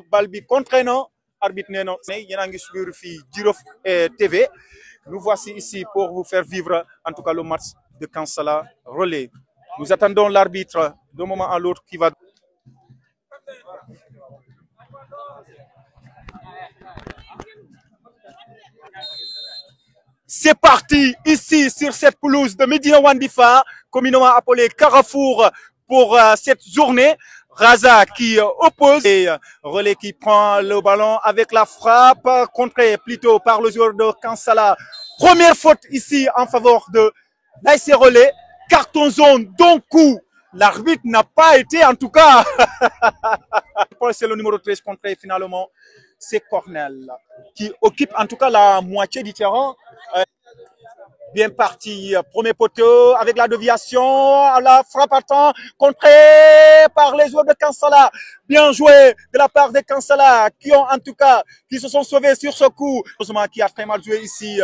Balbi contraignant, arbitre Neno, Yenangi Surufi, Girof TV. Nous voici ici pour vous faire vivre en tout cas le match de Kansala relais. Nous attendons l'arbitre d'un moment à l'autre qui va. C'est parti ici sur cette pelouse de Medina Wandifa, communément appelée Carrefour pour cette journée. Raza qui oppose et relais qui prend le ballon avec la frappe contrée plutôt par le joueur de Kansala. Première faute ici en faveur de l'AS Relais. Carton jaune d'un coup. L'arbitre n'a pas été en tout cas. C'est le numéro 13 contré finalement. C'est Cornel qui occupe en tout cas la moitié du terrain. Bien parti, premier poteau avec la déviation, la frappe à temps, contrée par les joueurs de Kansala. Bien joué de la part de Kansala qui ont en tout cas, qui se sont sauvés sur ce coup. Heureusement qui a très mal joué ici.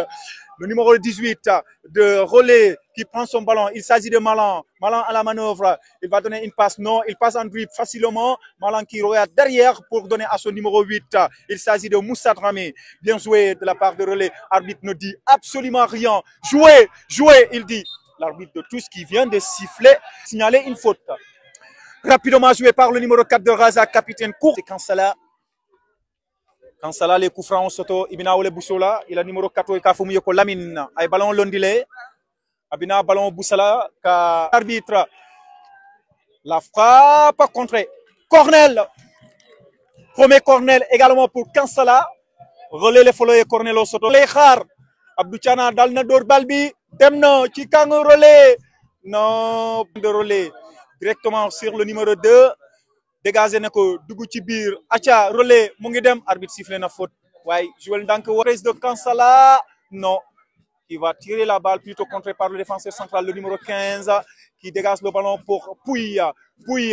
Le numéro 18 de relais qui prend son ballon. Il s'agit de Malan. Malan à la manœuvre. Il va donner une passe. Non, il passe en dribble facilement. Malan qui regarde derrière pour donner à son numéro 8. Il s'agit de Moussa Dramé. Bien joué de la part de relais. Arbitre ne dit absolument rien. Jouez, jouez, il dit. L'arbitre de tous qui vient de siffler, signaler une faute. Rapidement joué par le numéro 4 de Raza, capitaine court. C'est Kansala. Kansala les coups francs soto ibina wole busola il a numéro 4 ka fumu yoko Lamine ay ballon londile abina ballon busala ka arbitre la frappe contre Cornel. Premier Cornel également pour Kansala. Relais le follow Cornel soto les khar Abdou Tiana dal na dor balbi demno ci kang relais non de relais directement sur le numéro 2. Dégagé nako dugg ci bir acha relais mu ngi dem arbitre sifflé na faute waaye joueur ndank Warès de Kansala non il va tirer la balle plutôt contré par le défenseur central le numéro 15 qui dégage le ballon pour Pouy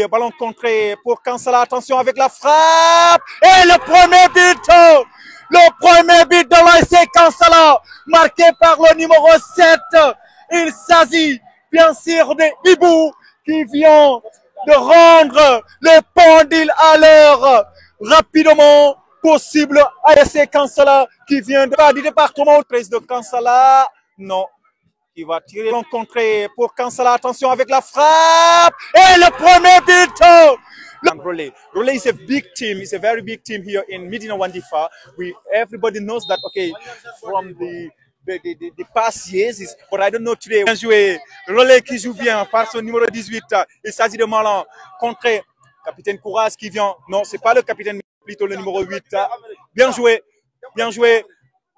ballon contré pour Kansala. Attention avec la frappe et le premier but de l'AS Kansala marqué par le numéro 7. Il s'agit bien sûr de Ibou qui vient de rendre les pendules à l'heure rapidement possible. AS Kansala qui vient du département 13 de Kansala. Non, il va tirer l'encontré pour Kansala. Attention avec la frappe et le premier but. Relais is a big team. It's a very big team here in Medina Wandifa. Everybody knows that. Okay, from the past years, but I don't know today. Bien joué, relais qui joue bien par son numéro 18. Il s'agit de Malan contre capitaine Courage qui vient. Non, c'est pas le capitaine, plutôt le numéro 8. Bien joué,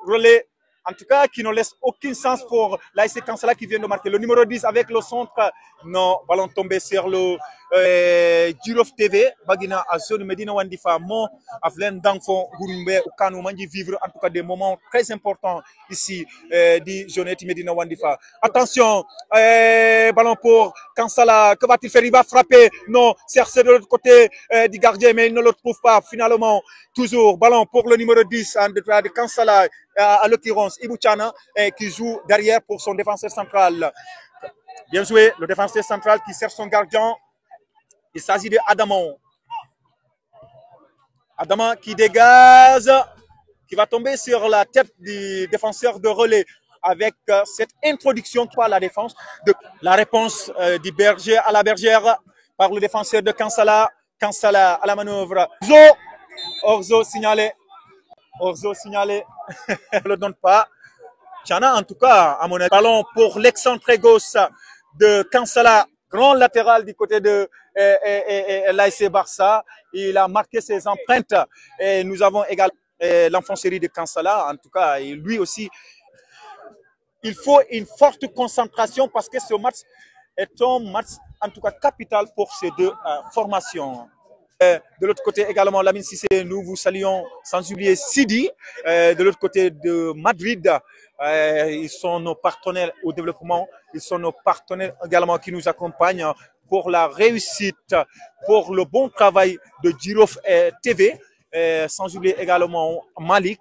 relais. En tout cas, qui ne laisse aucun sens pour l'AS Kansala qui vient de marquer. Le numéro 10 avec le centre. Non, ballon tombé sur le Girof TV. Bagina à zone Medina Wandifa. Mon Avlen Danfon Gourumbe Kanu Manji vivre en tout cas des moments très importants ici di Joneti Medina Wandifa. Attention, ballon pour Kansala. Que va-t-il faire? Il va frapper. Non, chercher de l'autre côté du gardien, mais il ne le trouve pas finalement. Toujours ballon pour le numéro 10 de Kansala. À l'occurrence Ibou Tiana qui joue derrière pour son défenseur central. Bien joué, le défenseur central qui sert son gardien. Il s'agit de Adamon. Adamon qui dégage, qui va tomber sur la tête du défenseur de relais avec cette introduction par la défense. La réponse du berger à la bergère par le défenseur de Kansala. Kansala à la manœuvre. Orzo signalé. Orzo signalé. Ne le donne pas. Tiana, en tout cas, à mon avis, ballon pour l'excentré gauche de Kansala, grand latéral du côté de l'AS Barça. Il a marqué ses empreintes. Et nous avons également l'enfancerie de Kansala. En tout cas, et lui aussi, il faut une forte concentration parce que ce match est un match, en tout cas, capital pour ces deux formations. De l'autre côté également, Lamine Cissé, nous vous saluons, sans oublier Sidi. De l'autre côté de Madrid, ils sont nos partenaires au développement. Ils sont nos partenaires également qui nous accompagnent pour la réussite, pour le bon travail de Girof TV. Sans oublier également Malik.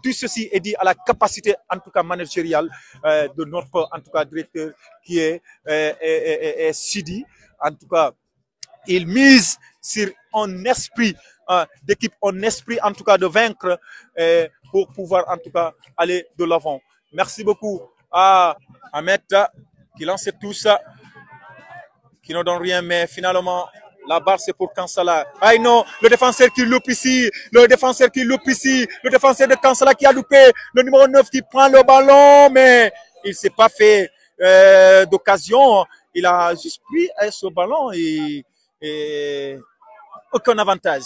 Tout ceci est dit à la capacité, en tout cas managériale, de notre, en tout cas, directeur qui est Sidi. En tout cas, il mise sur un esprit d'équipe en esprit, en tout cas de vaincre, pour pouvoir en tout cas aller de l'avant. Merci beaucoup à Ahmed qui lance tout ça, qui ne donne rien, mais finalement, la barre c'est pour Kansala. Ah non, le défenseur qui loupe ici, le défenseur de Kansala qui a loupé, le numéro 9 qui prend le ballon, mais il ne s'est pas fait d'occasion. Il a juste pris ce ballon et aucun avantage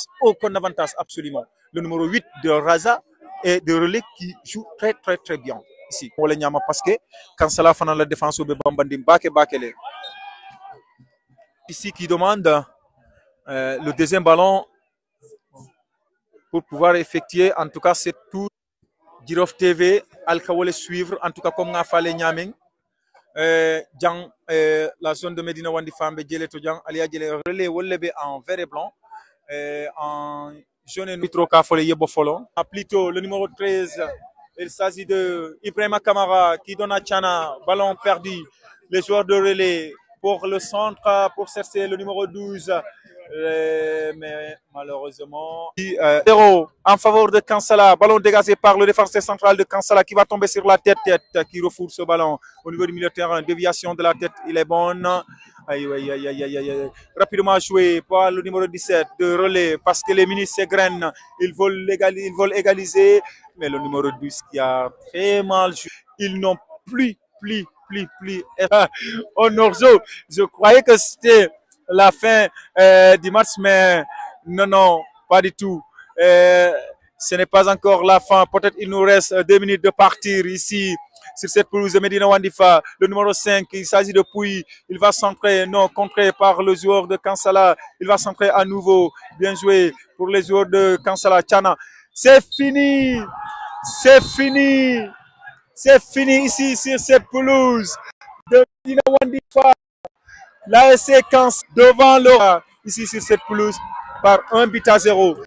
absolument. Le numéro 8 de Raza et de Relais qui joue très très très bien ici. Parce que Kansala fait la défense au Bambandim Bakele. Ici qui demande le deuxième ballon pour pouvoir effectuer en tout cas c'est tout. Girov TV, Al-Kawale suivre, en tout cas comme on a fait Nyaming. La zone de Medina Wandifam, Alia Relais Wolebe en vert et blanc, en jaune et nitro Kafole Yebofolo. Plutôt le numéro 13, il s'agit de Ibrahima Kamara qui donne à Tchana, ballon perdu. Les joueurs de Relais pour le centre, pour chercher le numéro 12. Mais malheureusement, 0 en faveur de Kansala, ballon dégagé par le défenseur central de Kansala qui va tomber sur la tête, qui refoule ce ballon au niveau du milieu de terrain. Déviation de la tête, il est bonne. Aïe. Rapidement joué par le numéro 17 de Relais parce que les ministres s'égrènent, ils veulent égaliser, mais le numéro 12 qui a très mal joué. Ils n'ont plus. En orzo, je croyais que c'était la fin du match, mais non, pas du tout. Ce n'est pas encore la fin. Peut-être il nous reste 2 minutes de partir ici sur cette pelouse de Medina Wandifa. Le numéro 5, il s'agit de Pouy. Il va centrer, non, contré par le joueur de Kansala. Il va centrer à nouveau. Bien joué pour les joueurs de Kansala. Tchana. C'est fini ici sur cette pelouse de Medina Wandifa. La séquence devant l'aura ici sur cette pelouse par 1-0.